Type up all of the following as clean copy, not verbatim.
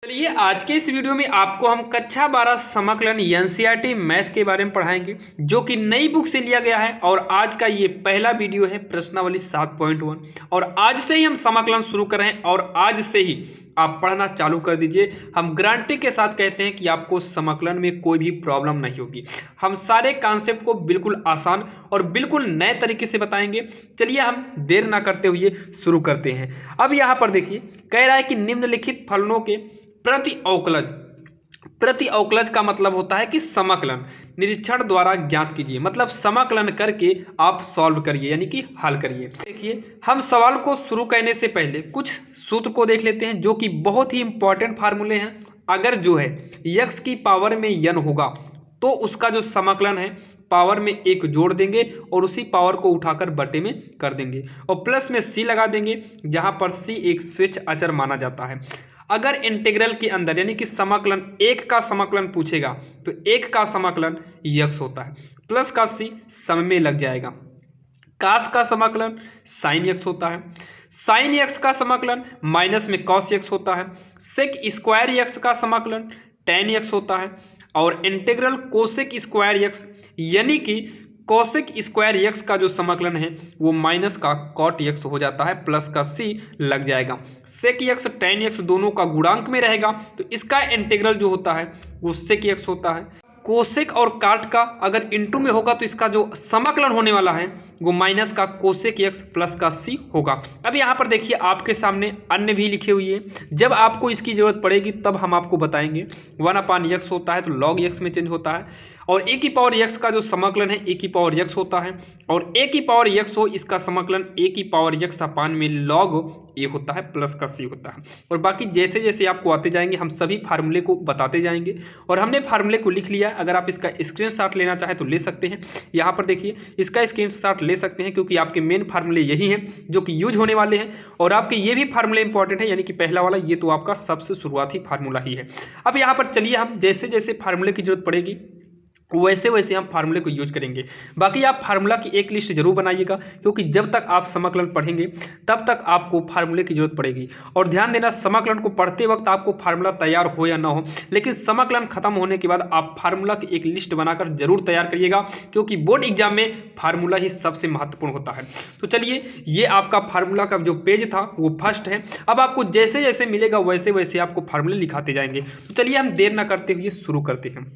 चलिए आज के इस वीडियो में आपको हम कक्षा 12 समाकलन एनसीईआरटी मैथ के बारे में पढ़ाएंगे जो कि नई बुक से लिया गया है। और आज का ये पहला वीडियो है प्रश्नावली 7.1 और आज से ही हम समाकलन शुरू कर रहे हैं और आज से ही आप पढ़ना चालू कर दीजिए। हम गारंटी के साथ कहते हैं कि आपको समाकलन में कोई भी प्रॉब्लम नहीं होगी। हम सारे कॉन्सेप्ट को बिल्कुल आसान और बिल्कुल नए तरीके से बताएंगे। चलिए हम देर ना करते हुए शुरू करते हैं। अब यहाँ पर देखिए कह रहा है कि निम्नलिखित फलनों के प्रति अवकलज का मतलब होता है कि समाकलन निरीक्षण द्वारा ज्ञात कीजिए। मतलब समाकलन करके आप सॉल्व करिए यानी कि हल करिए। देखिए हम सवाल को शुरू करने से पहले कुछ सूत्र को देख लेते हैं जो कि बहुत ही इंपॉर्टेंट फार्मूले हैं। अगर जो है x की पावर में n होगा तो उसका जो समाकलन है पावर में 1 जोड़ देंगे और उसी पावर को उठाकर बटे में कर देंगे और प्लस में c लगा देंगे जहां पर c एक स्वेच्छ अचर माना जाता है। अगर इंटीग्रल के अंदर यानी कि समाकलन 1 का समाकलन पूछेगा तो 1 का समाकलन x होता है, प्लस का c सम में लग जाएगा। कास का समाकलन साइन x होता है, साइन x का समाकलन माइनस में कॉस x होता है, सेक स्क्वायर x का समाकलन टेन x होता है और इंटीग्रल कोसेक स्क्वायर x यानी कि कोसेक स्क्वायर x का जो समाकलन है वो माइनस का कॉट x हो जाता है, प्लस का c लग जाएगा। सेक x टेन x दोनों का गुणांक में रहेगा तो इसका इंटीग्रल जो होता है वो सेक x होता है। कोसेक और काट का अगर इनटू में होगा तो इसका जो समाकलन होने वाला है वो माइनस का कोसेक x प्लस का c होगा। अब यहाँ पर देखिए आपके सामने अन्य भी लिखे हुए हैं, जब आपको इसकी जरूरत पड़ेगी तब हम आपको बताएंगे। 1/x होता है तो log x में चेंज होता है और a की पावर x का जो समाकलन है a की पावर x होता है और a की पावर x हो इसका समाकलन a की पावर x अपान में log a होता है, प्लस का c होता है। और बाकी जैसे जैसे आपको आते जाएंगे हम सभी फार्मूले को बताते जाएंगे और हमने फार्मूले को लिख लिया। अगर आप इसका स्क्रीनशॉट लेना चाहें तो ले सकते हैं। यहाँ पर देखिए इसका स्क्रीनशॉट ले सकते हैं क्योंकि आपके मेन फार्मूले यही हैं जो कि यूज होने वाले हैं और आपके ये भी फार्मूले इंपॉर्टेंट है यानी कि पहला वाला ये तो आपका सबसे शुरुआती फार्मूला ही है। अब यहाँ पर चलिए हम जैसे जैसे फार्मूले की जरूरत पड़ेगी वैसे वैसे हम फार्मूले को यूज करेंगे। बाकी आप फार्मूला की एक लिस्ट जरूर बनाइएगा क्योंकि जब तक आप समाकलन पढ़ेंगे तब तक आपको फार्मूले की जरूरत पड़ेगी। और ध्यान देना समाकलन को पढ़ते वक्त आपको फार्मूला तैयार हो या ना हो, लेकिन समाकलन खत्म होने के बाद आप फार्मूला की एक लिस्ट बनाकर जरूर तैयार करिएगा क्योंकि बोर्ड एग्जाम में फार्मूला ही सबसे महत्वपूर्ण होता है। तो चलिए ये आपका फार्मूला का जो पेज था वो फर्स्ट है। अब आपको जैसे जैसे मिलेगा वैसे वैसे आपको फार्मूले लिखाते जाएंगे। तो चलिए हम देर ना करते हुए शुरू करते हैं।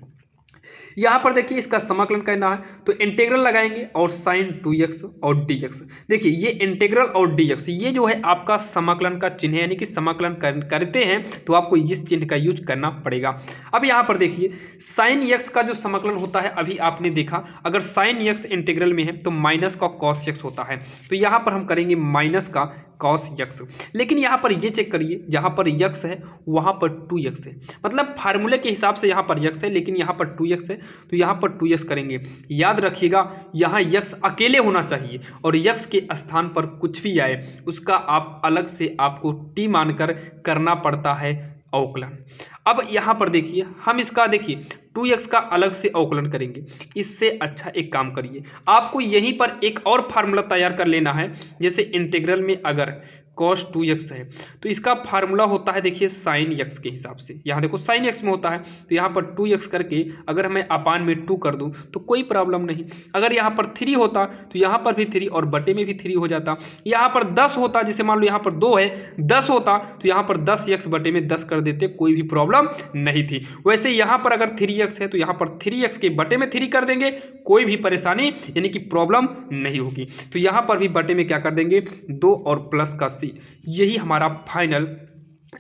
यहाँ पर देखिए इसका समाकलन करना है तो इंटीग्रल लगाएंगे और साइन 2x और dx। देखिए ये इंटीग्रल और dx ये जो है आपका समाकलन का चिन्ह है यानी कि समाकलन करते हैं तो आपको इस चिन्ह का यूज करना पड़ेगा। अब यहाँ पर देखिए साइन x का जो समाकलन होता है अभी आपने देखा अगर साइन x इंटीग्रल में है तो माइनस का कॉस x होता है, तो यहाँ पर हम करेंगे माइनस का कॉस x। लेकिन यहाँ पर ये चेक करिए जहाँ पर x है वहाँ पर 2x है, मतलब फार्मूले के हिसाब से यहाँ पर x है लेकिन यहाँ पर 2x है तो यहाँ पर 2x करेंगे। याद रखिएगा यहाँ x अकेले होना चाहिए और x के स्थान पर कुछ भी आए उसका आप अलग से आपको t मानकर करना पड़ता है अवकलन। अब यहाँ पर देखिए हम इसका देखिए 2x का अलग से अवकलन करेंगे। इससे अच्छा एक काम करिए आपको यहीं पर एक और फार्मूला तैयार कर लेना है। जैसे इंटीग्रल में अगर cos 2x है तो इसका फार्मूला होता है देखिए साइन x के हिसाब से। यहाँ देखो साइन x में होता है तो यहाँ पर 2x करके अगर मैं अपान में 2 कर दूं तो कोई प्रॉब्लम नहीं। अगर यहाँ पर 3 होता तो यहाँ पर भी 3 और बटे में भी 3 हो जाता। यहाँ पर 10 होता जैसे मान लो यहाँ पर 2 है 10 होता तो यहाँ पर 10x बटे में 10 कर देते, कोई भी प्रॉब्लम नहीं थी। वैसे यहाँ पर अगर 3x है तो यहाँ पर 3x के बटे में 3 कर देंगे, कोई भी परेशानी यानी कि प्रॉब्लम नहीं होगी। तो यहाँ पर भी बटे में क्या कर देंगे 2 और प्लस का c, यही हमारा फाइनल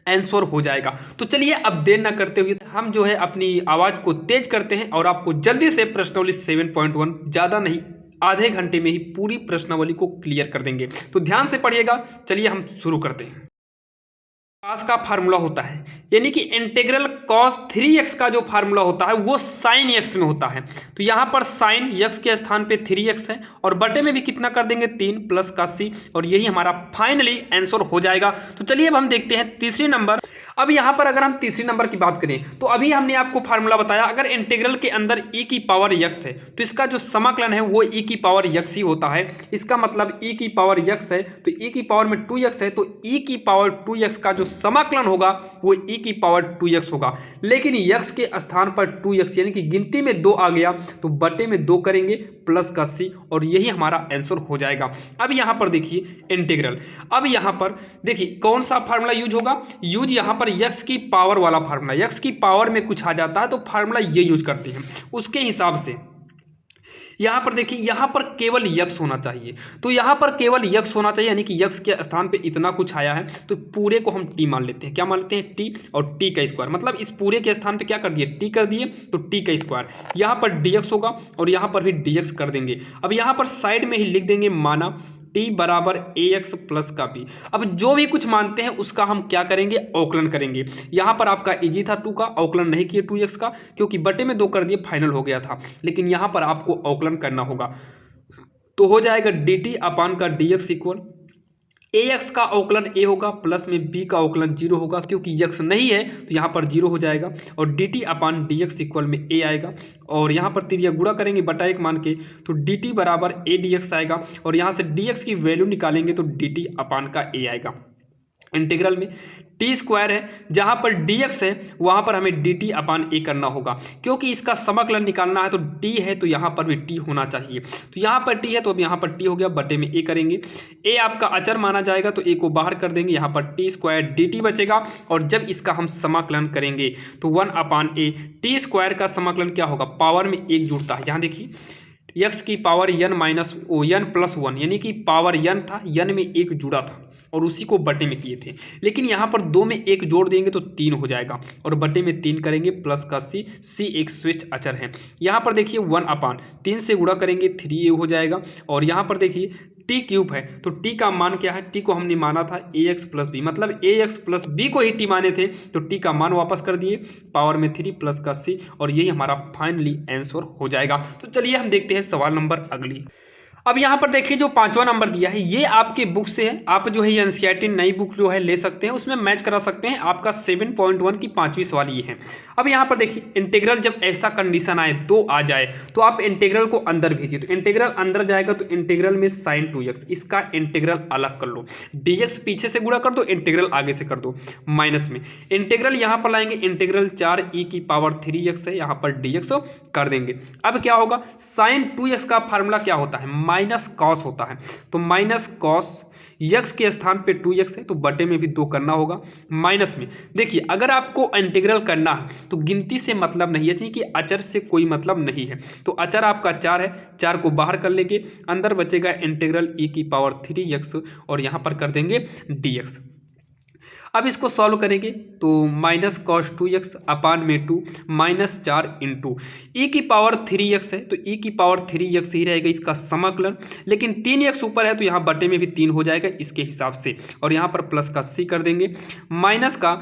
आंसर हो जाएगा। तो चलिए अब देर ना करते हुए हम जो है अपनी आवाज को तेज करते हैं और आपको जल्दी से प्रश्नावली 7.1 ज्यादा नहीं आधे घंटे में ही पूरी प्रश्नावली को क्लियर कर देंगे। तो ध्यान से पढ़िएगा। चलिए हम शुरू करते हैं। कास का फार्मूला होता है यानी कि इंटीग्रल cos 3x का जो फार्मूला होता है वो साइन x में होता है। तो यहाँ पर साइन x के स्थान पे 3x है और बटे में भी कितना कर देंगे 3 प्लस का c और यही हमारा फाइनली आंसर हो जाएगा। तो चलिए अब हम देखते हैं तीसरी नंबर। अब यहाँ पर अगर हम तीसरी नंबर की बात करें तो अभी हमने आपको फार्मूला बताया अगर इंटीग्रल के अंदर e की पावर x है तो इसका जो समाकलन है वो e की पावर x ही होता है। इसका मतलब e की पावर x है तो e की पावर में 2x है तो e की पावर 2x का जो समाकलन होगा वो e की पावर 2x होगा, लेकिन x के स्थान पर 2x यानी कि गिनती में 2 आ गया तो बटे में 2 करेंगे प्लस का c, और यही हमारा आंसर हो जाएगा। अब यहाँ पर देखिए इंटीग्रल, अब यहाँ पर देखिए कौन सा फार्मूला यूज होगा, यूज यहाँ पर x की पावर वाला फार्मूला, x की पावर में कुछ आ जाता है तो फार्मूला ये यूज करते हैं। उसके हिसाब से यहाँ पर देखिए, यहाँ पर केवल यक्स होना चाहिए, तो यहाँ पर केवल यक्स होना चाहिए, यानी कि यक्स के स्थान पे इतना कुछ आया है तो पूरे को हम टी मान लेते हैं। क्या मान लेते हैं? टी, और टी का स्क्वायर, मतलब इस पूरे के स्थान पे क्या कर दिए? टी कर दिए, तो टी का स्क्वायर। यहाँ पर डीएक्स होगा और यहाँ पर भी डीएक्स कर देंगे। अब यहाँ पर साइड में ही लिख देंगे माना टी बराबर ए एक्स प्लस का बी। अब जो भी कुछ मानते हैं उसका हम क्या करेंगे? अवकलन करेंगे। यहाँ पर आपका इजी था 2 का, अवकलन नहीं किए 2x का, क्योंकि बटे में 2 कर दिए, फाइनल हो गया था। लेकिन यहाँ पर आपको अवकलन करना होगा, तो हो जाएगा डी टी अपान का डी एक्स इक्वल ए एक्स का अवकलन ए होगा प्लस में बी का अवकलन 0 होगा, क्योंकि यक्स नहीं है तो यहाँ पर 0 हो जाएगा, और D T upon D x equal में ए आएगा, और यहाँ पर तिरिया गुणा करेंगे बटा 1 मान के, तो डी टी बराबर ए डी एक्स आएगा, और यहाँ से डी एक्स की वैल्यू निकालेंगे तो डी टी अपान का ए आएगा। इंटीग्रल में टी स्क्वायर है, जहाँ पर डी एक्स है वहाँ पर हमें डी टी अपान ए करना होगा, क्योंकि इसका समाकलन निकालना है तो टी है तो यहाँ पर भी टी होना चाहिए। तो यहाँ पर टी है तो अब यहाँ पर टी हो गया, बटे में ए करेंगे। ए आपका अचर माना जाएगा तो ए को बाहर कर देंगे, यहाँ पर टी स्क्वायर डी टी बचेगा, और जब इसका हम समाकलन करेंगे तो 1 अपान ए, टी स्क्वायर का समाकलन क्या होगा? पावर में 1 जुड़ता है। यहाँ देखिए x की power n minus n plus 1, यानी कि पावर n था, n में 1 जुड़ा था और उसी को बटे में किए थे, लेकिन यहाँ पर 2 में 1 जोड़ देंगे तो 3 हो जाएगा, और बटे में 3 करेंगे प्लस का c एक स्विच अचर है। यहाँ पर देखिए 1 अपान 3 से गुणा करेंगे 3a हो जाएगा, और यहाँ पर देखिए टी क्यूब है तो टी का मान क्या है? टी को हमने माना था ए एक्स प्लस बी, मतलब ए एक्स प्लस बी को ही टी माने थे, तो टी का मान वापस कर दिए, पावर में 3 प्लस का सी, और यही हमारा फाइनली आंसर हो जाएगा। तो चलिए हम देखते हैं सवाल नंबर अगली। अब यहाँ पर देखिए जो 5वां नंबर दिया है ये आपके बुक से है, आप जो है ये एनसीईआरटी नई बुक जो है ले सकते हैं, उसमें मैच करा सकते हैं। आपका 7.1 की 5वीं सवाल ये है। अब यहाँ पर देखिए इंटीग्रल जब ऐसा कंडीशन आए 2 आ जाए तो आप इंटीग्रल को अंदर भेजिए, तो इंटीग्रल अंदर जाएगा तो इंटीग्रल में sin 2x, इसका इंटीग्रल अलग कर लो, dx पीछे से गुणा कर दो, इंटीग्रल आगे से कर दो, माइनस में इंटीग्रल यहाँ पर लाएंगे, इंटीग्रल 4e की पावर 3x है, यहाँ पर dx कर देंगे। अब क्या होगा? sin 2x का फार्मूला क्या होता है? माइनस कॉस होता है, तो माइनस कॉस यक्स के स्थान पे 2x है तो बटे में भी 2 करना होगा, माइनस में देखिए अगर आपको इंटीग्रल करना है तो गिनती से मतलब नहीं है, यानी कि अचर से कोई मतलब नहीं है, तो अचर आपका 4 है, 4 को बाहर कर लेंगे, अंदर बचेगा इंटीग्रल e की पावर 3x, और यहाँ पर कर देंगे dx। अब इसको सॉल्व करेंगे तो माइनस कॉस 2x अपान में 2 माइनस 4 इंटू ई की पावर 3x है तो ई की पावर 3x ही रहेगा इसका समाकलन, लेकिन 3x ऊपर है तो यहाँ बटे में भी 3 हो जाएगा इसके हिसाब से, और यहाँ पर प्लस का c कर देंगे, माइनस का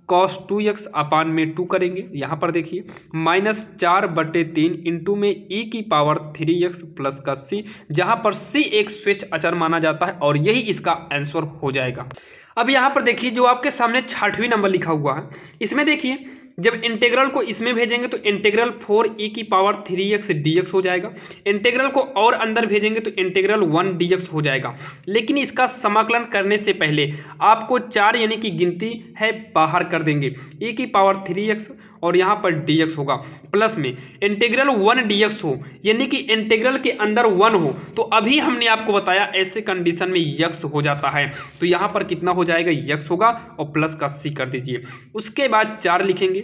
cos 2x अपान में 2 करेंगे, यहाँ पर देखिए माइनस 4/3 इंटू में e की पावर 3x प्लस का c, जहाँ पर c एक स्विच अचर माना जाता है, और यही इसका आंसर हो जाएगा। अब यहाँ पर देखिए जो आपके सामने 6वां नंबर लिखा हुआ है, इसमें देखिए जब इंटीग्रल को इसमें भेजेंगे तो इंटीग्रल 4e की पावर 3x dx हो जाएगा, इंटीग्रल को और अंदर भेजेंगे तो इंटीग्रल 1 dx हो जाएगा, लेकिन इसका समाकलन करने से पहले आपको 4 यानी कि गिनती है बाहर कर देंगे, e की पावर 3x और यहाँ पर dx होगा, प्लस में इंटीग्रल 1 dx हो, यानी कि इंटीग्रल के अंदर 1 हो, तो अभी हमने आपको बताया ऐसे कंडीशन में यक्स हो जाता है, तो यहाँ पर कितना हो जाएगा? यक्स होगा, और प्लस का c कर दीजिए। उसके बाद 4 लिखेंगे,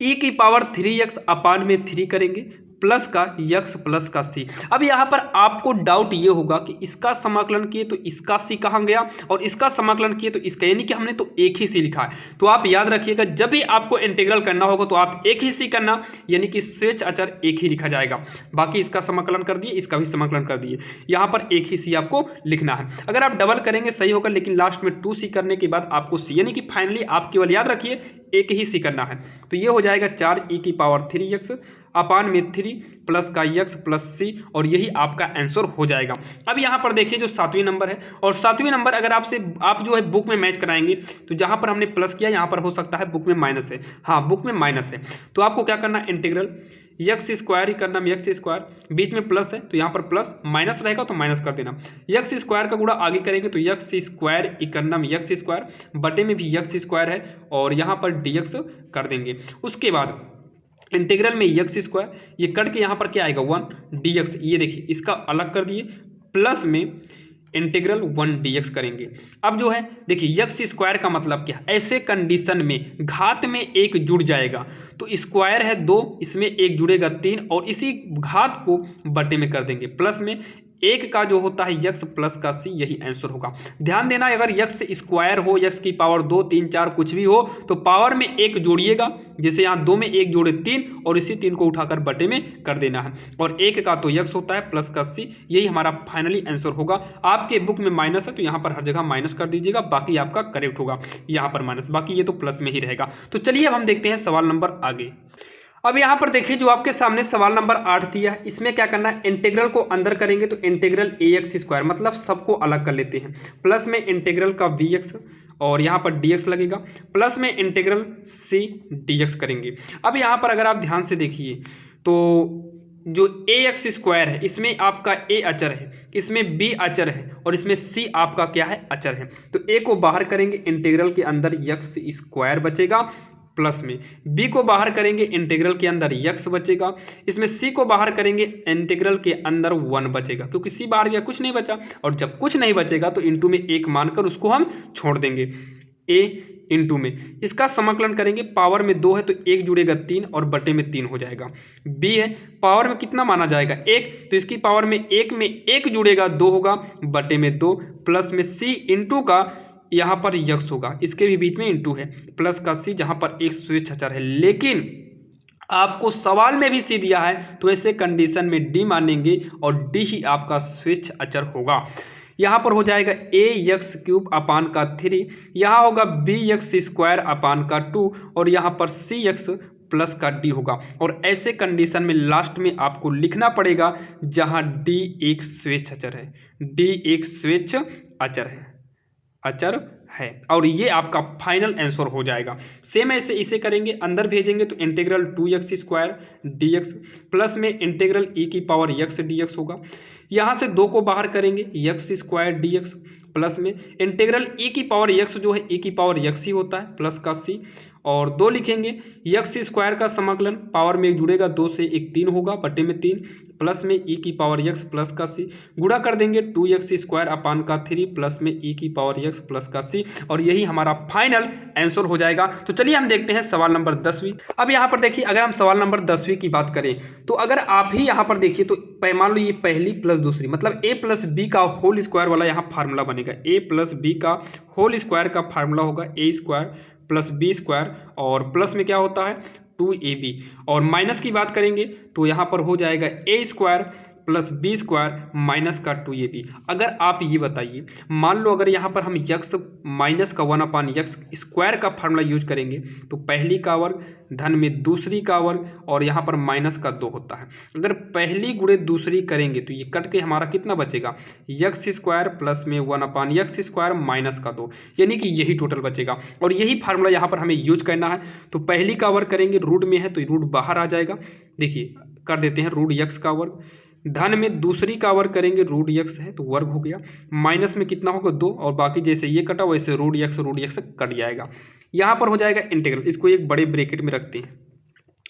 e की पावर 3x अपान में 3 करेंगे, प्लस का x प्लस का c। अब यहाँ पर आपको डाउट ये होगा कि इसका समाकलन किए तो इसका c कहाँ गया, और इसका समाकलन किए तो इसका, यानी कि हमने तो एक ही c लिखा है। तो आप याद रखिएगा जब भी आपको इंटीग्रल करना होगा तो आप एक ही c करना, यानी कि स्विच अचर एक ही लिखा जाएगा, बाकी इसका समाकलन कर दिए, इसका भी समाकलन कर दिए, यहाँ पर एक ही c आपको लिखना है। अगर आप डबल करेंगे सही होगा, लेकिन लास्ट में 2c करने के बाद आपको c, यानी कि फाइनली आप केवल याद रखिए एक ही c करना है, तो ये हो जाएगा 4e की पावर 3x अपान में 3 प्लस का x प्लस c, और यही आपका आंसर हो जाएगा। अब यहाँ पर देखिए जो 7वां नंबर है, और 7वां नंबर अगर आप जो है बुक में मैच कराएंगे तो जहाँ पर हमने प्लस किया यहाँ पर हो सकता है बुक में माइनस है, हाँ बुक में माइनस है, तो आपको क्या करना है? इंटीग्रल यक्स स्क्वायर कर नाम यक्स स्क्वायर, बीच में प्लस है तो यहाँ पर प्लस, माइनस रहेगा तो माइनस कर देना। यक्स स्क्वायर का गुणा आगे करेंगे तो यक्स स्क्वायर इक्वल नाम यक्स स्क्वायर, बटे में भी यक्स स्क्वायर है और यहाँ पर डीएक्स कर देंगे। उसके बाद इंटीग्रल में यक्स स्क्वायर, ये कट के यहाँ पर क्या आएगा 1 डीएक्स, ये देखिए इसका अलग कर दिए, प्लस में इंटीग्रल 1 डीएक्स करेंगे। अब जो है देखिए यक्स स्क्वायर का मतलब क्या है, ऐसे कंडीशन में घात में एक जुड़ जाएगा तो स्क्वायर है 2, इसमें एक जुड़ेगा 3 और इसी घात को बटे में कर देंगे, प्लस में एक का जो होता है यक्स प्लस का सी, यही आंसर होगा। ध्यान देना अगर यक्स स्क्वायर हो, यक्स की पावर 2 3 4 कुछ भी हो तो पावर में एक जोड़िएगा, जैसे यहाँ 2 में एक जोड़े 3 और इसी 3 को उठाकर बटे में कर देना है, और एक का तो यक्स होता है प्लस का सी, यही हमारा फाइनली आंसर होगा। आपके बुक में माइनस है तो यहाँ पर हर जगह माइनस कर दीजिएगा, बाकी आपका करेक्ट होगा, यहाँ पर माइनस, बाकी ये तो प्लस में ही रहेगा। तो चलिए अब हम देखते हैं सवाल नंबर आगे। अब यहाँ पर देखिए जो आपके सामने सवाल नंबर 8 दिया है, इसमें क्या करना है, इंटीग्रल को अंदर करेंगे तो इंटीग्रल ए एक्स स्क्वायर, मतलब सबको अलग कर लेते हैं, प्लस में इंटीग्रल का वी एक्स और यहाँ पर डी एक्स लगेगा, प्लस में इंटीग्रल सी डी एक्स करेंगे। अब यहाँ पर अगर आप ध्यान से देखिए तो जो ए एक्स स्क्वायर है इसमें आपका ए अचर है, इसमें बी अचर है और इसमें सी आपका क्या है, अचर है। तो ए को बाहर करेंगे, इंटीग्रल के अंदर यक्स स्क्वायर बचेगा, प्लस में बी को बाहर करेंगे, इंटीग्रल के अंदर यक्स बचेगा, इसमें सी को बाहर करेंगे, इंटीग्रल के अंदर 1 बचेगा, क्योंकि सी बाहर गया कुछ नहीं बचा, और जब कुछ नहीं बचेगा तो इंटू में 1 मानकर उसको हम छोड़ देंगे, ए इंटू में इसका समाकलन करेंगे, पावर में 2 है तो 1 जुड़ेगा 3 और बटे में 3 हो जाएगा। बी है पावर में कितना माना जाएगा 1, तो इसकी पावर में 1 में 1 जुड़ेगा 2 होगा, बटे में 2, प्लस में सी इंटू का यहाँ पर यक्स होगा, इसके भी बीच में इंटू है, प्लस का सी जहाँ पर एक स्विच अचर है, लेकिन आपको सवाल में भी सी दिया है तो ऐसे कंडीशन में डी मानेंगे और डी ही आपका स्विच अचर होगा। यहाँ पर हो जाएगा ए यक्स क्यूब अपान का 3, यहाँ होगा बी यक्स स्क्वायर अपान का 2 और यहाँ पर सी यक्स प्लस का डी होगा। और ऐसे कंडीशन में लास्ट में आपको लिखना पड़ेगा जहाँ डी एक स्विच अचर है, डी एक स्विच अचर है और ये आपका फाइनल आंसर हो जाएगा। सेम ऐसे इसे करेंगे, अंदर भेजेंगे तो integral 2x square dx plus में इंटीग्रल e की पावर x dx होगा, यहाँ से 2 को बाहर करेंगे x स्क्वायर dx प्लस में इंटीग्रल e की पावर x जो है e की पावर x ही होता है, प्लस का c और 2 लिखेंगे, x स्क्वायर का समाकलन पावर में 1 जुड़ेगा 2 से 1 3 होगा, बटे में 3 प्लस में e की पावर x प्लस का c, गुणा कर देंगे 2x स्क्वायर अपान का 3 प्लस में e की पावर x प्लस का c और यही हमारा फाइनल आंसर हो जाएगा। तो चलिए हम देखते हैं सवाल नंबर 10वीं। अब यहाँ पर देखिए अगर हम सवाल नंबर 10वीं की बात करें तो अगर आप ही यहाँ पर देखिए तो मान लो ये पहली प्लस दूसरी, मतलब a प्लस बी का होल स्क्वायर वाला यहाँ फार्मूला बनेगा, a प्लस बी का होल स्क्वायर का फार्मूला होगा a square plus B square और प्लस में क्या होता है 2ab और माइनस की बात करेंगे तो यहाँ पर हो जाएगा a square plus B square minus का 2ab। अगर आप ये बताइए मान लो अगर यहाँ पर हम यक्स माइनस का 1 अपान यक्स स्क्वायर का फार्मूला यूज करेंगे तो पहली का वर्ग धन में दूसरी का वर्ग और यहाँ पर माइनस का 2 होता है, अगर पहली गुणे दूसरी करेंगे तो ये कट के हमारा कितना बचेगा यक्स स्क्वायर प्लस में 1 अपान यक्स स्क्वायर माइनस का 2, यानी कि यही टोटल बचेगा और यही फार्मूला यहाँ पर हमें यूज करना है। तो पहली का वर्ग करेंगे, रूट में है तो रूट बाहर आ जाएगा, देखिए कर देते हैं रूट यक्स का वर्ग, धन में दूसरी का वर्ग करेंगे रूट यक्स है तो वर्ग हो गया, माइनस में कितना होगा 2 और बाकी जैसे ये कटा वैसे रूट यक्स कट जाएगा, यहाँ पर हो जाएगा इंटीग्रल, इसको एक बड़े ब्रैकेट में रखते हैं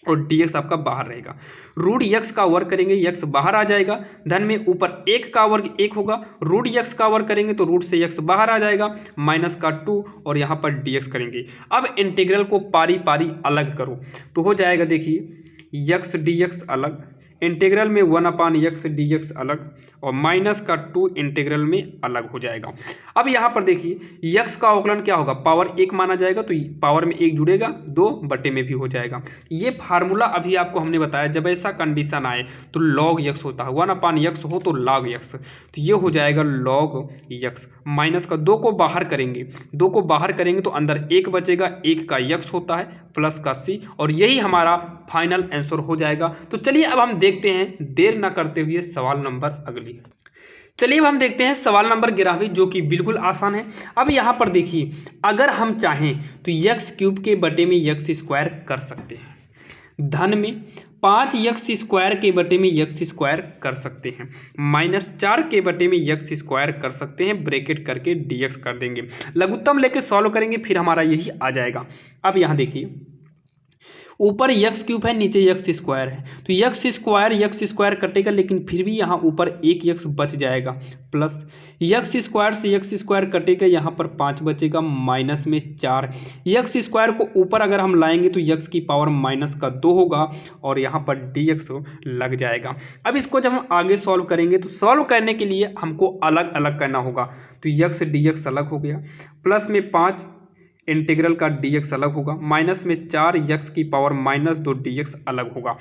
और dx आपका बाहर रहेगा, रूट यक्स का वर्ग करेंगे यक्स बाहर आ जाएगा, धन में ऊपर 1 का वर्ग 1 होगा, रूट यक्स का वर्ग करेंगे तो रूट से यक्स बाहर आ जाएगा, माइनस का 2 और यहाँ पर dx करेंगे। अब इंटीग्रल को पारी पारी अलग करो तो हो जाएगा देखिए यक्स dx अलग, इंटीग्रल में 1 अपान यक्स dx अलग और माइनस का 2 इंटीग्रल में अलग हो जाएगा। अब यहाँ पर देखिए यक्स का अवकलन क्या होगा, पावर 1 माना जाएगा तो पावर में 1 जुड़ेगा 2 बटे में भी हो जाएगा। ये फार्मूला अभी आपको हमने बताया जब ऐसा कंडीशन आए तो लॉग यक्स होता है, 1 अपान यक्स हो तो लॉग यक्स, तो ये हो जाएगा लॉग यक्स, माइनस का 2 को बाहर करेंगे, 2 को बाहर करेंगे तो अंदर 1 बचेगा, 1 का यक्स होता है प्लस का c और यही हमारा फाइनल आंसर हो जाएगा। तो चलिए अब हम देखते हैं देर ना करते हुए सवाल नंबर अगली। चलिए अब हम देखते हैं सवाल नंबर 11वीं जो कि बिल्कुल आसान है। अब यहाँ पर देखिए अगर हम चाहें तो यक्स क्यूब के बटे में यक्स स्क्वायर कर सकते हैं, धन में 5 यक्स स्क्वायर के बटे में यक्स स्क्वायर कर सकते हैं, -4 के बटे में यक्स स्क्वायर कर सकते हैं, ब्रैकेट करके dx कर देंगे। लघुत्तम लेके सॉल्व करेंगे फिर हमारा यही आ जाएगा। अब यहाँ देखिए ऊपर यक्स क्यूब है, नीचे यक्स स्क्वायर है, तो यक्स स्क्वायर कटेगा, लेकिन फिर भी यहाँ ऊपर एक यक्स बच जाएगा, प्लस यक्स स्क्वायर से यक्स स्क्वायर कटेगा, यहाँ पर 5 बचेगा, माइनस में 4 यक्स स्क्वायर को ऊपर अगर हम लाएंगे तो यक्स की पावर -2 होगा और यहाँ पर dx लग जाएगा। अब इसको जब हम आगे सॉल्व करेंगे तो सॉल्व करने के लिए हमको अलग अलग करना होगा, तो यक्स dx अलग हो गया, प्लस में 5 इंटीग्रल का dx अलग होगा, माइनस में 4 यक्स की पावर -2 dx अलग होगा।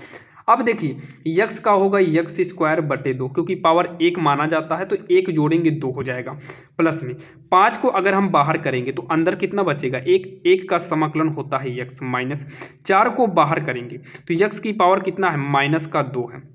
अब देखिए यक्स का होगा यक्स स्क्वायर बटे 2, क्योंकि पावर 1 माना जाता है तो 1 जोड़ेंगे 2 हो जाएगा, प्लस में 5 को अगर हम बाहर करेंगे तो अंदर कितना बचेगा, 1 का समाकलन होता है यक्स, माइनस 4 को बाहर करेंगे तो यक्स की पावर कितना है, -2 है,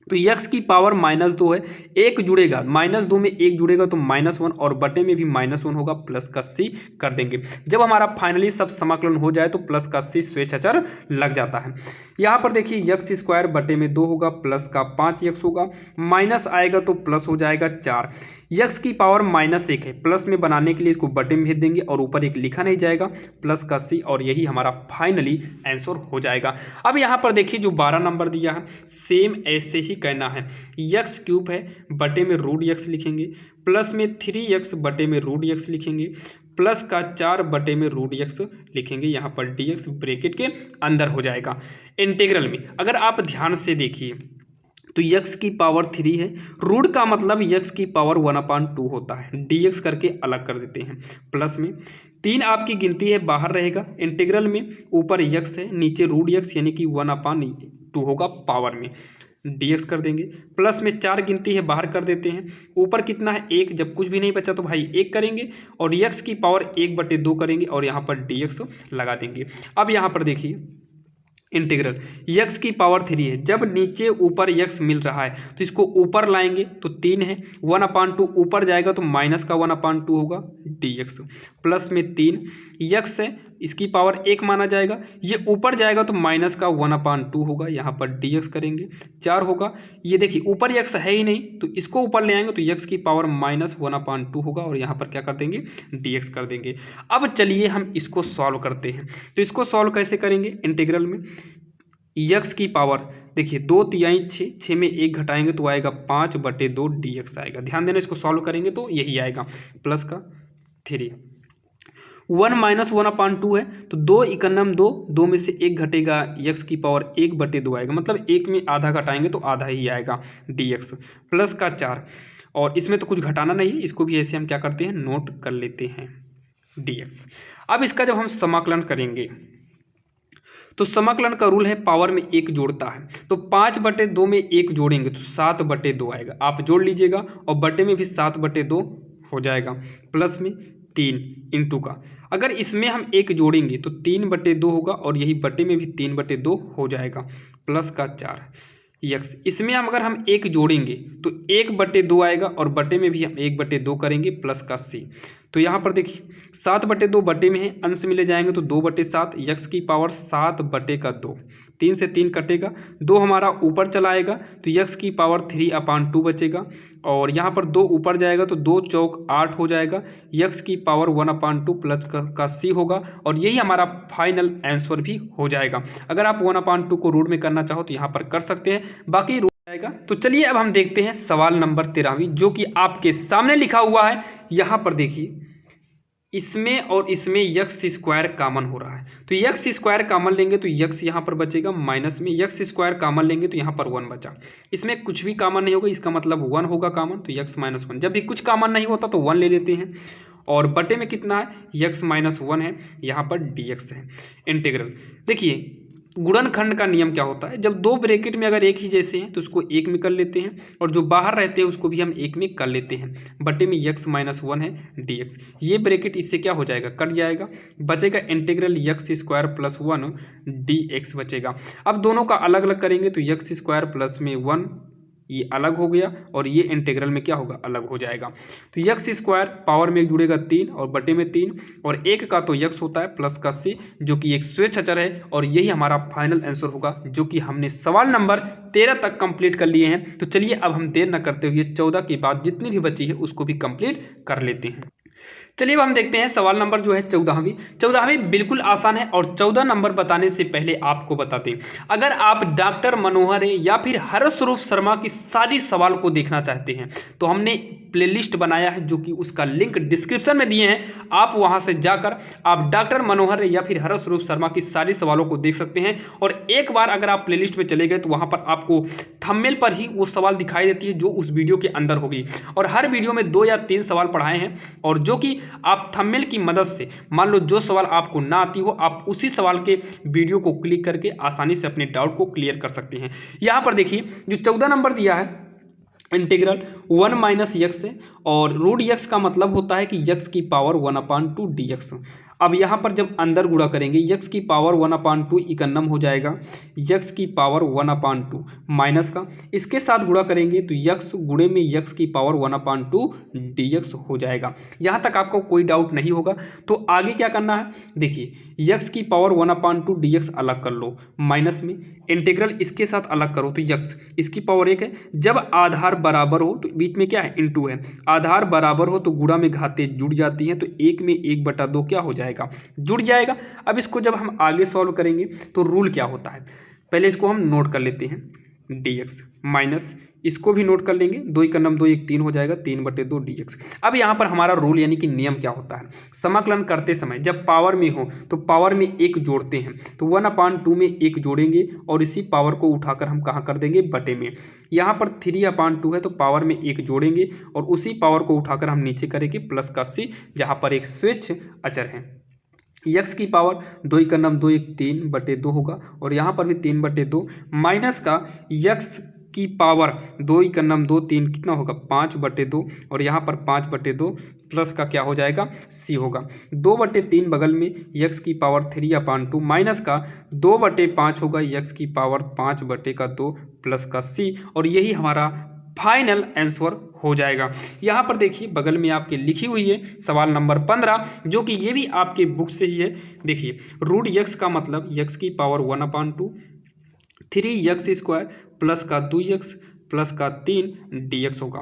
तो यक्स की पावर -2 है, 1 जुड़ेगा, -2 में 1 जुड़ेगा तो -1 और बटे में भी -1 होगा, प्लस का c कर देंगे। जब हमारा फाइनली सब समाकलन हो जाए तो प्लस का c स्वेच्छाचार लग जाता है। यहाँ पर देखिए यक्स स्क्वायर बटे में 2 होगा, प्लस का 5 यक्स होगा, माइनस आएगा तो प्लस हो जाएगा 4, यक्स की पावर -1 है, प्लस में बनाने के लिए इसको बटे में भेज देंगे और ऊपर एक लिखा नहीं जाएगा, प्लस का c, और यही हमारा फाइनली आंसर हो जाएगा। अब यहाँ पर देखिए जो 12 नंबर दिया है सेम ऐसे ही करना है, यक्स क्यूब है बटे में √x लिखेंगे, प्लस में 3x बटे में √x लिखेंगे, प्लस का 4 बटे में √x लिखेंगे, यहाँ पर dx ब्रैकेट के अंदर हो जाएगा। इंटीग्रल में अगर आप ध्यान से देखिए तो x की पावर 3 है, रूट का मतलब x की पावर 1/2 होता है, dx करके अलग कर देते हैं, प्लस में 3 आपकी गिनती है बाहर रहेगा, इंटीग्रल में ऊपर x है नीचे √x यानी कि 1/2 होगा, पावर में dx कर देंगे, प्लस में 4 गिनती है बाहर कर देते हैं, ऊपर कितना है 1, जब कुछ भी नहीं बचा तो भाई 1 करेंगे और x की पावर 1/2 करेंगे और यहाँ पर dx लगा देंगे। अब यहाँ पर देखिए इंटीग्रल x की पावर 3 है, जब नीचे ऊपर x मिल रहा है तो इसको ऊपर लाएंगे तो 3 है, 1/2 ऊपर जाएगा तो -1/2 होगा dx, प्लस में 3 x है इसकी पावर 1 माना जाएगा, ये ऊपर जाएगा तो -1/2 होगा, यहाँ पर dx करेंगे, 4 होगा, ये देखिए ऊपर x है ही नहीं तो इसको ऊपर ले आएंगे तो x की पावर -1/2 होगा और यहाँ पर क्या कर देंगे dx कर देंगे। अब चलिए हम इसको सॉल्व करते हैं, तो इसको सॉल्व कैसे करेंगे, इंटीग्रल में x की पावर देखिए 2 तिहाई 6 में 1 घटाएंगे तो आएगा 5/2 dx आएगा, ध्यान देना इसको सॉल्व करेंगे तो यही आएगा, प्लस का 3 1 - 1/2 है तो 2 इकन्नम 2, 2 में से 1 घटेगा, x की पावर 1/2 आएगा, मतलब 1 में आधा घटाएंगे तो आधा ही आएगा dx, प्लस का 4 और इसमें तो कुछ घटाना नहीं है, इसको भी ऐसे हम क्या करते हैं नोट कर लेते हैं dx। अब इसका जब हम समाकलन करेंगे तो समाकलन का रूल है पावर में 1 जोड़ता है, तो 5/2 में 1 जोड़ेंगे तो 7/2 आएगा, आप जोड़ लीजिएगा और बटे में भी 7/2 हो जाएगा, प्लस में 3 इंटू का, अगर इसमें हम 1 जोड़ेंगे तो 3/2 होगा और यही बटे में भी 3/2 हो जाएगा, प्लस का 4 यक्स, इसमें हम अगर हम 1 जोड़ेंगे तो 1/2 आएगा और बटे में भी हम 1/2 करेंगे, प्लस का c, तो यहाँ पर देखिए 7/2 बटे में है, अंश में ले जाएंगे तो 2/7, यक्स की पावर 7/2, 3 से 3 कटेगा, 2 हमारा ऊपर चला आएगा तो यक्स की पावर 3/2 बचेगा और यहाँ पर 2 ऊपर जाएगा तो 2 चौक 8 हो जाएगा, यक्स की पावर 1/2 प्लस का c होगा और यही हमारा फाइनल आंसर भी हो जाएगा। अगर आप 1/2 को रूट में करना चाहो तो यहाँ पर कर सकते हैं, बाकी रूट जाएगा। तो चलिए अब हम देखते हैं सवाल नंबर 13वीं जो कि आपके सामने लिखा हुआ है। यहाँ पर देखिए इसमें और इसमें यक्स स्क्वायर कॉमन हो रहा है, तो यक्स स्क्वायर कॉमन लेंगे तो यक्स यहाँ पर बचेगा, माइनस में यक्स स्क्वायर कॉमन लेंगे तो यहाँ पर 1 बचा, इसमें कुछ भी कॉमन नहीं होगा, इसका मतलब 1 होगा कॉमन, तो यक्स -1, जब भी कुछ कॉमन नहीं होता तो 1 ले लेते हैं और बटे में कितना है यक्स -1 है, यहाँ पर dx है। इंटीग्रल देखिए गुणनखंड का नियम क्या होता है, जब 2 ब्रैकेट में अगर एक ही जैसे हैं तो उसको 1 में कर लेते हैं और जो बाहर रहते हैं उसको भी हम 1 में कर लेते हैं, बटे में यक्स -1 है dx, ये ब्रैकेट इससे क्या हो जाएगा कट जाएगा, बचेगा integral x square plus 1 dx बचेगा। अब दोनों का अलग अलग करेंगे तो यक्स स्क्वायर प्लस में 1 ये अलग हो गया और ये इंटीग्रल में क्या होगा, अलग हो जाएगा। तो यक्स स्क्वायर पावर में एक जुड़ेगा 3 और बटे में 3 और एक का तो यक्स होता है प्लस का सी जो कि एक स्वेच्छ अचर है और यही हमारा फाइनल आंसर होगा जो कि हमने सवाल नंबर 13 तक कंप्लीट कर लिए हैं। तो चलिए अब हम देर न करते हुए 14 की बात जितनी भी बची है उसको भी कंप्लीट कर लेते हैं। चलिए अब हम देखते हैं सवाल नंबर जो है 14वीं बिल्कुल आसान है और 14 नंबर बताने से पहले आपको बताते हैं, अगर आप डॉक्टर मनोहर या फिर हरस्वरूप शर्मा की सारी सवाल को देखना चाहते हैं तो हमने प्लेलिस्ट बनाया है जो कि उसका लिंक डिस्क्रिप्शन में दिए हैं। आप वहां से जाकर आप डॉक्टर मनोहर या फिर हरस्वरूप शर्मा की सारी सवालों को देख सकते हैं और एक बार अगर आप प्लेलिस्ट में चले गए तो वहां पर आपको थंबनेल पर ही वो सवाल दिखाई देती है जो उस वीडियो के अंदर होगी और हर वीडियो में 2 या 3 सवाल पढ़ाए हैं और जो कि आप थंबनेल की मदद से मान लो जो सवाल आपको ना आती हो आप उसी सवाल के वीडियो को क्लिक करके आसानी से अपने डाउट को क्लियर कर सकते हैं। यहाँ पर देखिए जो 14 नंबर दिया है इंटीग्रल 1 माइनस यक्स है और रूट यक्स का मतलब होता है कि यक्स की पावर 1/2 dx। अब यहाँ पर जब अंदर गुणा करेंगे यक्स की पावर 1/2 इकन्नम हो जाएगा, यक्स की पावर 1/2 माइनस का इसके साथ गुणा करेंगे तो यक्स गुणे में यक्स की पावर 1/2 dx हो जाएगा। यहाँ तक आपको कोई डाउट नहीं होगा। तो आगे क्या करना है, देखिए यक्स की पावर 1/2 dx अलग कर लो माइनस में इंटीग्रल इसके साथ अलग करो तो यक्स इसकी पावर 1 है। जब आधार बराबर हो तो बीच में क्या है इनटू है, आधार बराबर हो तो गुणा में घातें जुड़ जाती हैं तो 1 में 1/2 क्या हो जाएगा, जुड़ जाएगा। अब इसको जब हम आगे सॉल्व करेंगे तो रूल क्या होता है, पहले इसको हम नोट कर लेते हैं dx माइनस इसको भी नोट कर लेंगे 2 एकम 2 1 3 हो जाएगा 3/2 dx। अब यहाँ पर हमारा रूल यानी कि नियम क्या होता है, समाकलन करते समय जब पावर में हो तो पावर में 1 जोड़ते हैं तो 1/2 में 1 जोड़ेंगे और इसी पावर को उठाकर हम कहाँ कर देंगे बटे में। यहाँ पर 3/2 है तो पावर में 1 जोड़ेंगे और उसी पावर को उठाकर हम नीचे करेंगे प्लस का सी जहाँ पर एक स्वेच्छ अचर है। यक्स की पावर 2 एकम 2 1 3/2 होगा और यहाँ पर भी 3/2 माइनस का यक्स की पावर 2 एकम 2 3 कितना होगा 5/2 और यहाँ पर 5/2 प्लस का क्या हो जाएगा सी होगा। 2/3 बगल में यक्स की पावर 3/2 माइनस का 2/5 होगा यक्स की पावर 5/2 प्लस का सी और यही हमारा फाइनल आंसर हो जाएगा। यहाँ पर देखिए बगल में आपके लिखी हुई है सवाल नंबर 15 जो कि ये भी आपके बुक से ही है। देखिए रूट यक्स का मतलब यक्स की पावर 1/2 3x स्क्वायर प्लस का 2x प्लस का 3 dx होगा।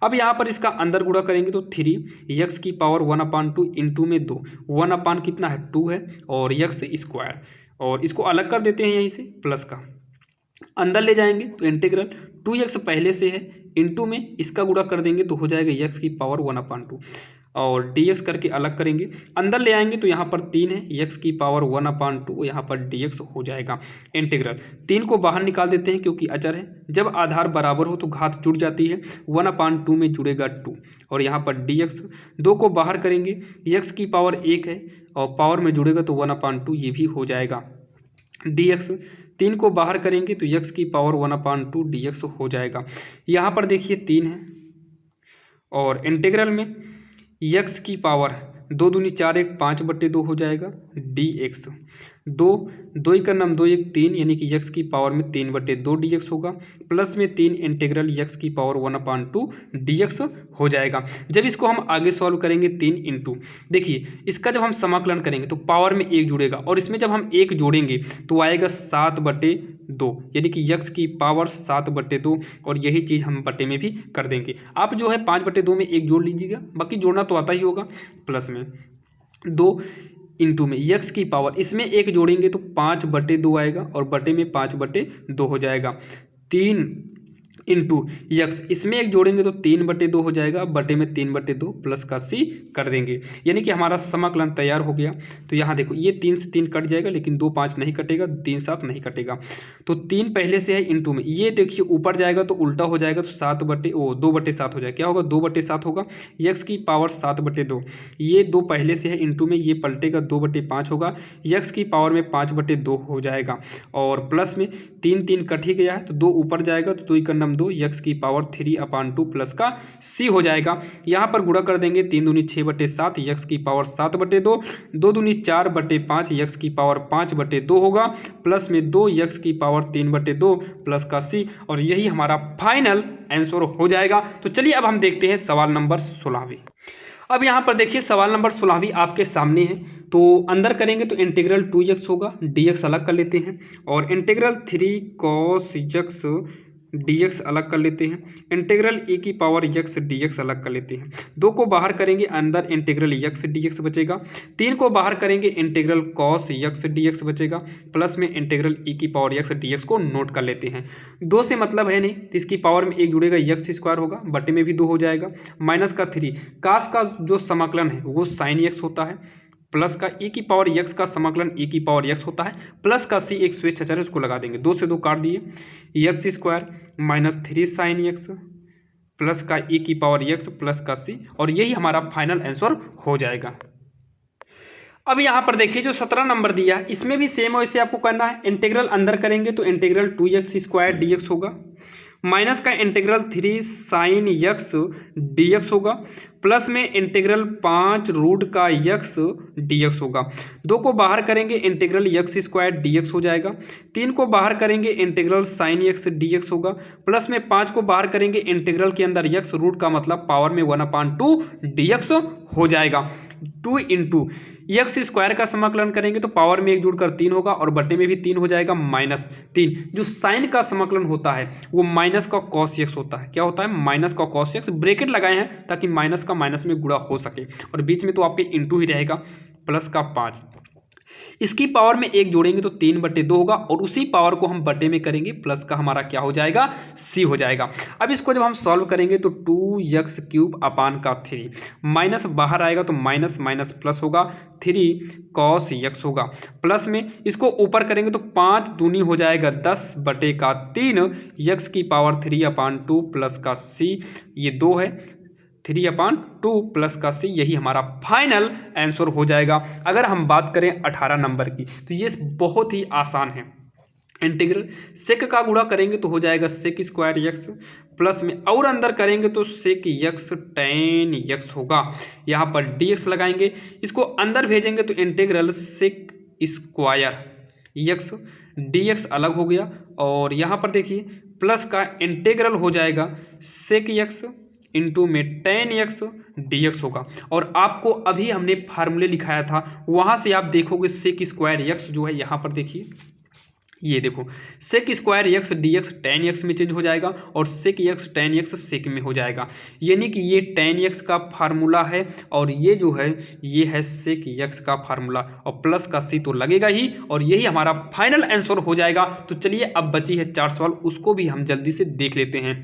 अब यहाँ पर इसका अंदर गुणा करेंगे तो 3x की पावर 1/2 इंटू में 2 1 कितना है 2 है और x स्क्वायर और इसको अलग कर देते हैं यहीं से प्लस का अंदर ले जाएंगे तो इंटीग्रल 2x पहले से है इंटू में इसका गुणा कर देंगे तो हो जाएगा x की पावर 1/2 और dx करके अलग करेंगे अंदर ले आएंगे तो यहाँ पर 3 है x की पावर 1/2 यहाँ पर dx हो जाएगा। इंटीग्रल 3 को बाहर निकाल देते हैं क्योंकि अचर है, जब आधार बराबर हो तो घात जुड़ जाती है 1/2 में जुड़ेगा 2 और यहाँ पर dx 2 को बाहर करेंगे x की पावर 1 है और पावर में जुड़ेगा तो 1/2 ये भी हो जाएगा। dx 3 को बाहर करेंगे तो x की पावर 1/2 dx हो जाएगा। यहाँ पर देखिए 3 है और इंटीग्रल में x की पावर 2 दूनी 4 1 5/2 हो जाएगा dx 2 एकम 2 1 3 यानी कि x की पावर में 3/2 dx होगा प्लस में 3 इंटीग्रल x की पावर 1/2 dx हो जाएगा। जब इसको हम आगे सॉल्व करेंगे 3 इंटू देखिए इसका जब हम समाकलन करेंगे तो पावर में 1 जुड़ेगा और इसमें जब हम 1 जोड़ेंगे तो आएगा 7/2 यानी कि x की पावर 7/2 और यही चीज़ हम बटे में भी कर देंगे। आप जो है 5/2 में 1 जोड़ लीजिएगा, बाकी जोड़ना तो आता ही होगा प्लस में 2 इंटू में यक्स की पावर इसमें 1 जोड़ेंगे तो 5/2 आएगा और बटे में 5/2 हो जाएगा। 3 इंटू यक्स इसमें 1 जोड़ेंगे तो 3/2 हो जाएगा, बटे में 3/2 प्लस का सी कर देंगे यानी कि हमारा समाकलन तैयार हो गया। तो यहाँ देखो ये 3 से 3 कट जाएगा लेकिन 2 5 नहीं कटेगा, 3 7 नहीं कटेगा तो 3 पहले से है इंटू में ये देखिए ऊपर जाएगा तो उल्टा हो जाएगा तो 2/7 हो जाएगा। क्या होगा 2/7 होगा यक्स की पावर 7/2 ये 2 पहले से है इंटू में ये पलटेगा 2/5 होगा यक्स की पावर में 5/2 हो जाएगा और प्लस में 3 3 कट ही गया है तो 2 ऊपर जाएगा तो 2 एकम 2 यक्स की पावर 3/2 प्लस का सी हो जाएगा। यहाँ पर गुणा कर देंगे 3 दूनी 6/7 यक्स की पावर 7/2, 2 दूनी 4/5 यक्स की पावर 5/2 होगा, प्लस में 2 यक्स की पावर 3/2 प्लस का सी, और यही हमारा फाइनल आंसर हो जाएगा। तो चलिए अब हम देखते हैं सवाल नंबर 16वीं। अब यहाँ पर देखिए सवाल नंबर 16वीं आपके सामने है। तो अंदर करेंगे तो इंटीग्रल 2x होगा, dx अलग कर लेते हैं, और इंटीग्रल 3 cos x dx अलग कर लेते हैं, इंटीग्रल e की पावर x dx अलग कर लेते हैं। 2 को बाहर करेंगे, अंदर इंटीग्रल x dx बचेगा। 3 को बाहर करेंगे, इंटीग्रल cos x dx बचेगा, प्लस में इंटीग्रल e की पावर x dx को नोट कर लेते हैं। 2 से मतलब है नहीं, तो इसकी पावर में 1 जुड़ेगा, x स्क्वायर होगा, बटे में भी 2 हो जाएगा, माइनस का 3, कास का जो समाकलन है वो साइन x होता है, प्लस का e की पावर x का समाकलन e की पावर x होता है, प्लस का c एक स्विच है उसको लगा देंगे, 2 से 2 काट दिए, x square minus 3 sine x plus का e की पावर x प्लस का c, और यही हमारा फाइनल आंसर हो जाएगा। अब यहाँ पर देखिए जो 17 नंबर दिया है इसमें भी सेम वैसे आपको करना है। इंटीग्रल अंदर करेंगे तो इंटीग्रल 2x स्क्वायर dx होगा, माइनस का इंटीग्रल 3 साइन x dx होगा, प्लस में इंटीग्रल 5 रूट का x dx होगा। 2 को बाहर करेंगे, इंटीग्रल x स्क्वायर dx हो जाएगा। 3 को बाहर करेंगे, इंटीग्रल साइन x dx होगा, प्लस में 5 को बाहर करेंगे, इंटीग्रल के अंदर x रूट का मतलब पावर में 1/2 dx हो जाएगा। 2 इंटू एक्स स्क्वायर का समाकलन करेंगे तो पावर में 1 जुड़कर 3 होगा, और बटे में भी 3 हो जाएगा, -3। जो साइन का समाकलन होता है वो माइनस का कॉस एक्स होता है। क्या होता है? माइनस का कॉस एक्स। ब्रैकेट लगाए हैं ताकि माइनस का माइनस में गुणा हो सके, और बीच में तो आपके इंटू ही रहेगा, प्लस का 5। इसकी पावर में 1 जोड़ेंगे तो 3/2 होगा, और उसी पावर को हम बटे में करेंगे, प्लस का हमारा क्या हो जाएगा? c हो जाएगा। अब इसको जब हम सॉल्व करेंगे तो 2x³ अपान का 3, माइनस बाहर आएगा तो माइनस माइनस प्लस होगा, 3 cos x होगा, प्लस में इसको ऊपर करेंगे तो 5 दूनी हो जाएगा 10/3 x की पावर 3/2 प्लस का c, ये 2 है, 3/2 प्लस का c, यही हमारा फाइनल आंसर हो जाएगा। अगर हम बात करें 18 नंबर की तो ये बहुत ही आसान है। इंटीग्रल सेक का गुणा करेंगे तो हो जाएगा सेक स्क्वायर एक्स, प्लस में और अंदर करेंगे तो सेक एक्स tan x होगा। यहाँ पर dx लगाएंगे, इसको अंदर भेजेंगे तो integral sec square x dx अलग हो गया, और यहाँ पर देखिए प्लस का इंटीग्रल हो जाएगा सेक एक्स इंटू में tan x dx होगा। और आपको अभी हमने फार्मूले लिखाया था, वहाँ से आप देखोगे सेक स्क्वायर x जो है यहाँ पर देखिए, ये देखो sec square x dx tan x में चेंज हो जाएगा, और sec x tan x sec में हो जाएगा, यानी कि ये tan x का फार्मूला है, और ये जो है ये है सेक x का फार्मूला, और प्लस का c तो लगेगा ही, और यही हमारा फाइनल आंसर हो जाएगा। तो चलिए अब बची है 4 सवाल, उसको भी हम जल्दी से देख लेते हैं।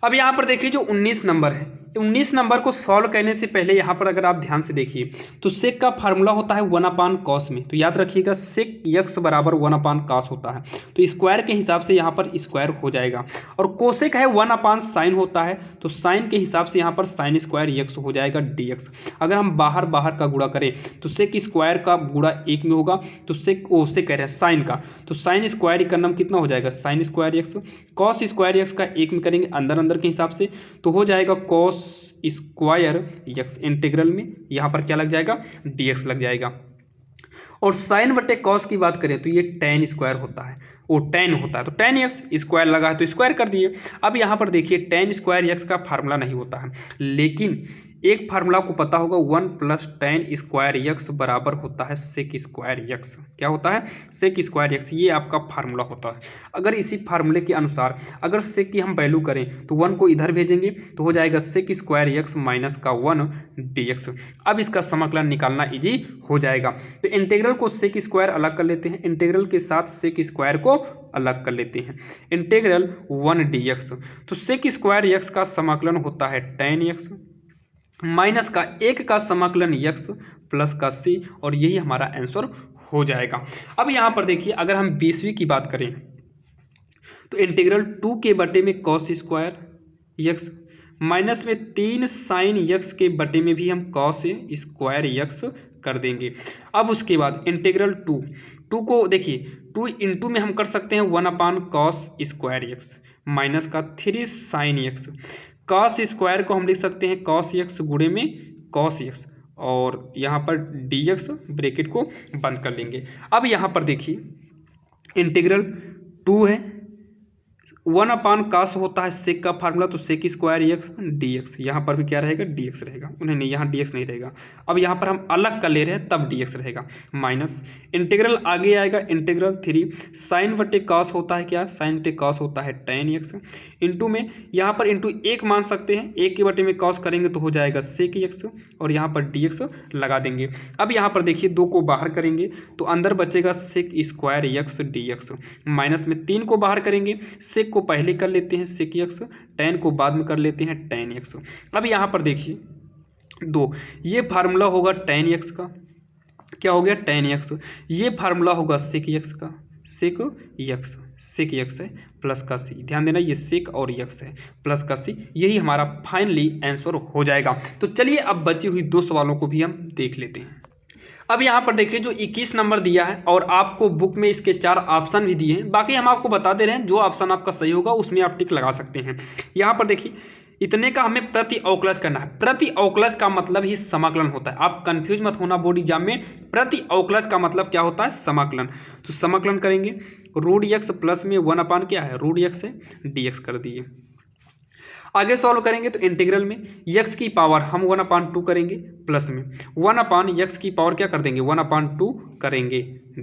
अब यहाँ पर देखिए जो 19 नंबर है, 19 नंबर को सॉल्व करने से पहले यहाँ पर अगर आप ध्यान से देखिए तो सेक का फार्मूला होता है 1/cos में, तो याद रखिएगा सेक x बराबर 1/cos होता है, तो स्क्वायर के हिसाब से यहाँ पर स्क्वायर हो जाएगा। और कोसेक है 1/sin होता है, तो साइन के हिसाब से यहाँ पर साइन स्क्वायर x हो जाएगा dx। अगर हम बाहर बाहर का गुणा करें तो सेक स्क्वायर का गुणा 1 में होगा, तो से कह रहे हैं साइन का, तो साइन स्क्वायर का नाम कितना हो जाएगा? Sine square x। Cos square x का 1 में करेंगे अंदर अंदर के हिसाब से, तो हो जाएगा कॉस स्क्वायर x इंटीग्रल में, यहाँ पर क्या लग जाएगा? dx लग जाएगा। और साइन बटे कॉस की बात करें तो ये tan स्क्वायर होता है, वो tan होता है, तो tan x स्क्वायर लगा है तो स्क्वायर कर दिए। अब यहाँ पर देखिए tan स्क्वायर x का फार्मूला नहीं होता है, लेकिन एक फार्मूला आपको पता होगा 1 + tan स्क्वायर x बराबर होता है सेक स्क्वायर x। क्या होता है? सेक स्क्वायर x, ये आपका फार्मूला होता है। अगर इसी फार्मूले के अनुसार अगर सेक की हम वैल्यू करें तो 1 को इधर भेजेंगे तो हो जाएगा सेक स्क्वायर x माइनस का 1 dx। अब इसका समाकलन निकालना इजी हो जाएगा, तो इंटीग्रल को सेक स्क्वायर अलग कर लेते हैं, इंटीग्रल के साथ सेक स्क्वायर को अलग कर लेते हैं, इंटीग्रल 1 dx। तो सेक स्क्वायर x का समाकलन होता है tan x माइनस का 1 का समाकलन x प्लस का c, और यही हमारा आंसर हो जाएगा। अब यहाँ पर देखिए अगर हम 20वीं की बात करें तो इंटीग्रल 2 के बटे में कॉस स्क्वायर x माइनस में 3 साइन x के बटे में भी हम कॉस स्क्वायर x कर देंगे। अब उसके बाद इंटीग्रल 2 को देखिए 2 इंटू में हम कर सकते हैं 1/cos स्क्वायर x माइनस का 3 साइन एक्स। कॉस स्क्वायर को हम लिख सकते हैं कॉस एक्स गुणे में कॉस एक्स, और यहाँ पर डी एक्स ब्रैकेट को बंद कर लेंगे। अब यहाँ पर देखिए इंटीग्रल 2 है, 1/cos होता है सेक का फार्मूला, तो sec square x d x, यहाँ पर भी क्या रहेगा डी एक्स रहेगा, उन्हें नहीं यहाँ डी एक्स नहीं रहेगा। अब यहाँ पर हम अलग का ले रहे हैं तब डी एक्स रहेगा, माइनस इंटीग्रल आगे आएगा इंटीग्रल 3 साइन बटे कॉस होता है क्या, साइन बटे कॉस होता है tan एक्स, इंटू में यहाँ पर इंटू एक मान सकते हैं, एक के बटे में कॉस करेंगे तो हो जाएगा सेक एक्स, और यहाँ पर डी एक्स लगा देंगे। अब यहाँ पर देखिए 2 को बाहर करेंगे तो अंदर बचेगा sec square x d x, minus में 3 को बाहर करेंगे, सेक को पहले कर लेते हैं सेक एक्स, tan को बाद में कर लेते हैं tan एक्स। अब यहाँ पर देखिए 2, ये फार्मूला होगा tan एक्स का, क्या हो गया tan एक्स, ये फार्मूला होगा सेक एक्स का, सेक एक्स, सेक एक्स है प्लस का सी, ध्यान देना ये सेक और एक्स है प्लस का सी, यही हमारा फाइनली आंसर हो जाएगा। तो चलिए अब बची हुई 2 सवालों को भी हम देख लेते हैं। अब यहाँ पर देखिए जो 21 नंबर दिया है और आपको बुक में इसके 4 ऑप्शन भी दिए हैं, बाकी हम आपको बता दे रहे हैं जो ऑप्शन आपका सही होगा उसमें आप टिक लगा सकते हैं। यहाँ पर देखिए इतने का हमें प्रति अवकलज करना है, प्रति अवकलज का मतलब ही समाकलन होता है, आप कंफ्यूज मत होना बोर्ड एग्जाम में, प्रति अवकलज का मतलब क्या होता है समाकलन। तो समाकलन करेंगे रूट एक्स प्लस में 1 क्या है रूट एक्स है डी एक्स कर दिए। आगे सॉल्व करेंगे तो इंटीग्रल में x की पावर हम 1/2 करेंगे प्लस में 1/x की पावर क्या कर देंगे 1/2 करेंगे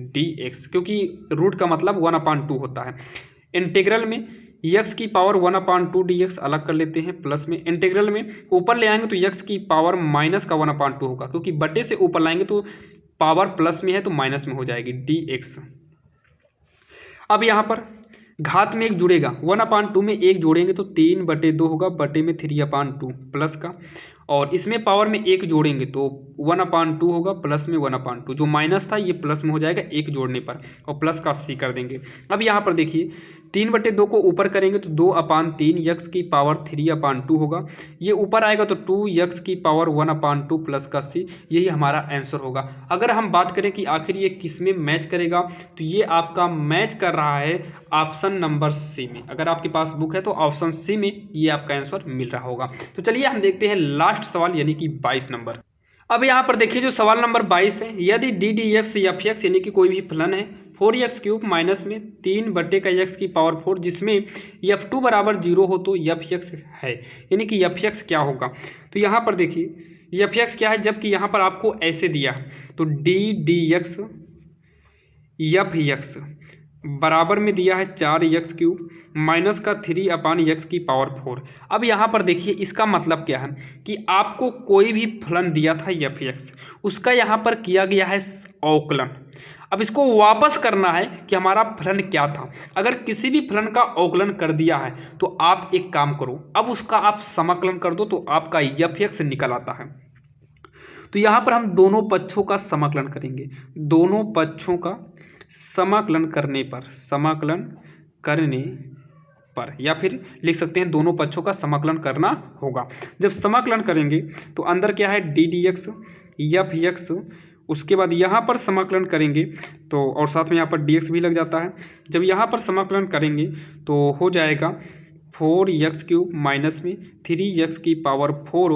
dx, क्योंकि रूट का मतलब 1/2 होता है। इंटीग्रल में x की पावर 1/2 dx अलग कर लेते हैं प्लस में, इंटीग्रल में ऊपर ले आएंगे तो x की पावर माइनस का 1/2 होगा, क्योंकि बटे से ऊपर लाएंगे तो पावर प्लस में है तो माइनस में हो जाएगी dx। अब यहाँ पर घात में एक जुड़ेगा 1/2 में एक जोड़ेंगे तो 3/2 होगा, बटे में 3/2 प्लस का, और इसमें पावर में एक जोड़ेंगे तो 1/2 होगा प्लस में 1/2, जो माइनस था ये प्लस में हो जाएगा एक जोड़ने पर, और प्लस का सी कर देंगे। अब यहाँ पर देखिए 3/2 को ऊपर करेंगे तो 2/3 x की पावर 3/2 होगा, ये ऊपर आएगा तो 2x की पावर 1/2 प्लस का सी, यही हमारा आंसर होगा। अगर हम बात करें कि आखिर ये किस में मैच करेगा तो ये आपका मैच कर रहा है ऑप्शन नंबर सी में, अगर आपके पास बुक है तो ऑप्शन सी में ये आपका आंसर मिल रहा होगा। तो चलिए हम देखते हैं लास्ट सवाल यानी कि 22 नंबर। अब यहाँ पर देखिए जो सवाल नंबर 22 है, यदि D D x F x यानी कि कोई भी फलन है 4x³ माइनस में 3/x की पावर 4 जिसमें f2 बराबर 0 हो तो एफ एक्स है, यानी कि एफ एक्स क्या होगा। तो यहाँ पर देखिए एफ एक्स क्या है, जबकि यहाँ पर आपको ऐसे दिया है तो D D x F x बराबर में दिया है 4x³ माइनस का 3/x की पावर 4। अब यहाँ पर देखिए इसका मतलब क्या है कि आपको कोई भी फलन दिया था एफ एक्स, उसका यहाँ पर किया गया है अवकलन। अब इसको वापस करना है कि हमारा फलन क्या था। अगर किसी भी फलन का अवकलन कर दिया है तो आप एक काम करो, अब उसका आप समाकलन कर दो तो आपका एफ एक्स निकल आता है। तो यहाँ पर हम दोनों पक्षों का समाकलन करेंगे, दोनों पक्षों का समाकलन करने पर या फिर लिख सकते हैं दोनों पक्षों का समाकलन करना होगा। जब समाकलन करेंगे तो अंदर क्या है D D x F x, उसके बाद यहाँ पर समाकलन करेंगे तो और साथ में यहाँ पर डी एक्स भी लग जाता है। जब यहाँ पर समाकलन करेंगे तो हो जाएगा 4x³ माइनस में 3x की पावर 4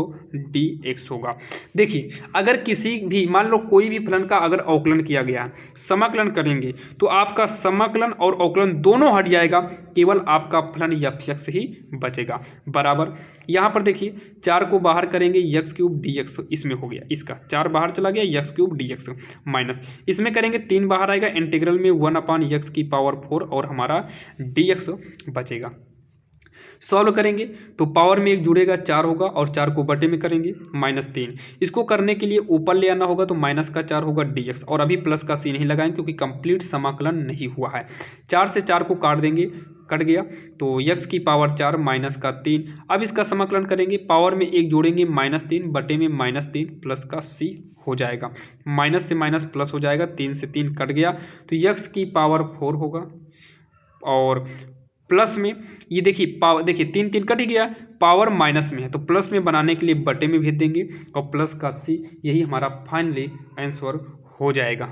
dx होगा। देखिए अगर किसी भी मान लो कोई भी फलन का अगर अवकलन किया गया है, समाकलन करेंगे तो आपका समाकलन और अवकलन दोनों हट जाएगा, केवल आपका फलन एफ एक्स ही बचेगा। बराबर यहाँ पर देखिए 4 को बाहर करेंगे x³ dx, इसमें हो गया, इसका 4 बाहर चला गया x³ dx माइनस इसमें करेंगे 3 बाहर आएगा, इंटीग्रल में 1/x की पावर 4 और हमारा dx बचेगा। सॉल्व करेंगे तो पावर में एक जुड़ेगा 4 होगा और 4 को बटे में करेंगे -3, इसको करने के लिए ऊपर ले आना होगा तो माइनस का 4 होगा dx, और अभी प्लस का सी नहीं लगाएंगे क्योंकि कंप्लीट समाकलन नहीं हुआ है। 4 से 4 को काट देंगे, कट गया तो x की पावर 4 माइनस का 3। अब इसका समाकलन करेंगे, पावर में एक जोड़ेंगे -3 बटे में -3 प्लस का सी हो जाएगा, माइनस से माइनस प्लस हो जाएगा, 3 से 3 कट गया तो x की पावर 4 होगा, और प्लस में ये देखिए पावर, देखिए 3 3 कट गया, पावर माइनस में है तो प्लस में बनाने के लिए बटे में भेज देंगे और प्लस का सी, यही हमारा फाइनली आंसर हो जाएगा।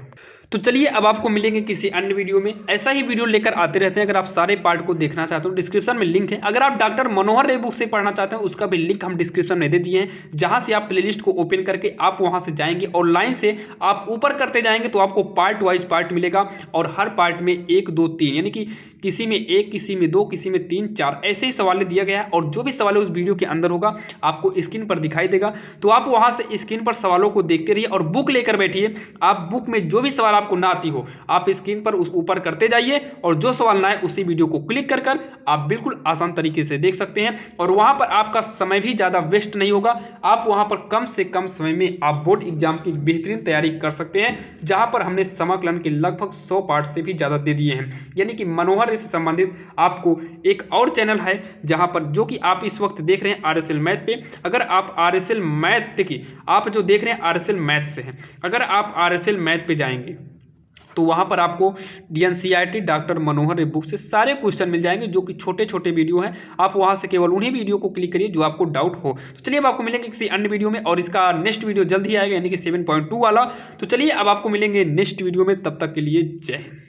तो चलिए अब आपको मिलेंगे किसी अन्य वीडियो में। ऐसा ही वीडियो लेकर आते रहते हैं। अगर आप सारे पार्ट को देखना चाहते हो डिस्क्रिप्शन में लिंक है। अगर आप डॉक्टर मनोहर रे बुक से पढ़ना चाहते हैं उसका भी लिंक हम डिस्क्रिप्शन में दे दिए हैं, जहां से आप प्लेलिस्ट को ओपन करके आप वहां से जाएंगे और लाइन से आप ऊपर करते जाएंगे तो आपको पार्ट वाइज पार्ट मिलेगा और हर पार्ट में 1 2 3 यानी कि किसी में 1, किसी में 2, किसी में 3 4 ऐसे ही सवाल दिया गया है और जो भी सवाल है उस वीडियो के अंदर होगा आपको स्क्रीन पर दिखाई देगा। तो आप वहां से स्क्रीन पर सवालों को देखते रहिए और बुक लेकर बैठिए। आप बुक में जो भी सवाल आपको ना आती हो आप स्क्रीन पर उस ऊपर करते जाइए और जो सवाल ना है उसी वीडियो को क्लिक कर कर आप बिल्कुल आसान तरीके से देख सकते हैं और वहां पर आपका समय भी ज़्यादा वेस्ट नहीं होगा। आप वहां पर कम से कम समय में आप बोर्ड एग्जाम की बेहतरीन तैयारी कर सकते हैं, जहां पर हमने समाकलन के लगभग 100 पार्ट से भी ज़्यादा दे दिए हैं। यानी कि मनोहर से संबंधित आपको एक और चैनल है जहां पर जो कि आप इस वक्त देख रहे हैं आरएसएल मैथ पे। अगर आप आरएसएल मैथ देखिए, आप जो देख रहे हैं आरएसएल मैथ से हैं, अगर आप आरएसएल मैथ पे जाएंगे तो वहां पर आपको एनसीईआरटी डॉक्टर मनोहर रे बुक से सारे क्वेश्चन मिल जाएंगे जो कि छोटे छोटे वीडियो हैं। आप वहां से केवल उन्हीं वीडियो को क्लिक करिए जो आपको डाउट हो। तो चलिए अब आपको मिलेंगे किसी अन्य वीडियो में और इसका नेक्स्ट वीडियो जल्द ही आएगा यानी कि 7.2 वाला। तो चलिए अब आपको मिलेंगे नेक्स्ट वीडियो में, तब तक के लिए जय हिंद।